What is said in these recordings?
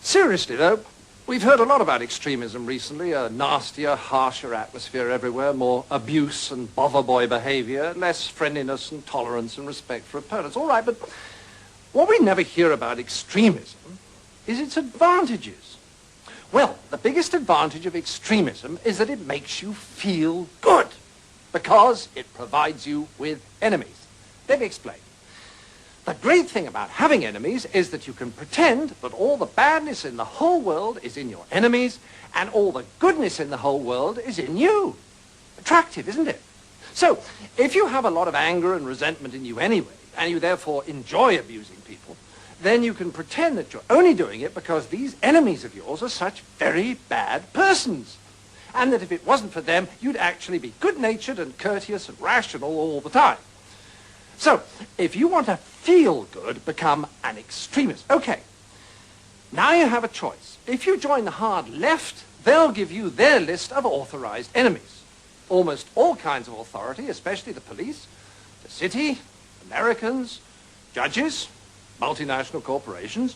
Seriously, though, we've heard a lot about extremism recently, a nastier, harsher atmosphere everywhere, more abuse and bother boy behavior, less friendliness and tolerance and respect for opponents. All right, but what we never hear about extremism is its advantages. Well, the biggest advantage of extremism is that it makes you feel good because it provides you with enemies. Let me explain. The great thing about having enemies is that you can pretend that all the badness in the whole world is in your enemies and all the goodness in the whole world is in you. Attractive, isn't it? So, if you have a lot of anger and resentment in you anyway, and you therefore enjoy abusing people, then you can pretend that you're only doing it because these enemies of yours are such very bad persons. And that if it wasn't for them, you'd actually be good-natured and courteous and rational all the time. So, if you want to feel good, become an extremist. Okay, now you have a choice. If you join the hard left, they'll give you their list of authorized enemies. Almost all kinds of authority, especially the police, the city, Americans, judges, multinational corporations,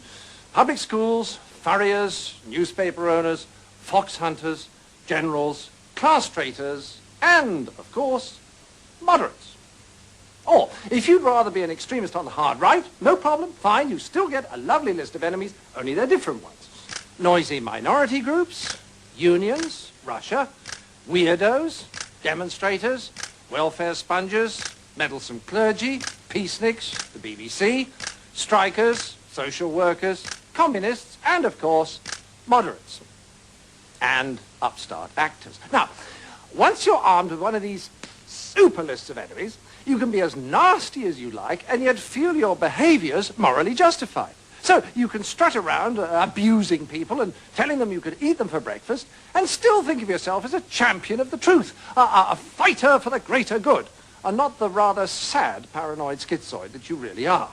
public schools, furriers, newspaper owners, fox hunters, generals, class traitors, and, of course, moderates. Or, if you'd rather be an extremist on the hard right, no problem, fine, you still get a lovely list of enemies, only they're different ones. Noisy minority groups, unions, Russia, weirdos, demonstrators, welfare sponges, meddlesome clergy, peaceniks, the BBC, strikers, social workers, communists, and, of course, moderates. And upstart actors. Now, once you're armed with one of these super lists of enemies, you can be as nasty as you like and yet feel your behaviors morally justified. So you can strut around abusing people and telling them you could eat them for breakfast and still think of yourself as a champion of the truth, a fighter for the greater good, and not the rather sad paranoid schizoid that you really are.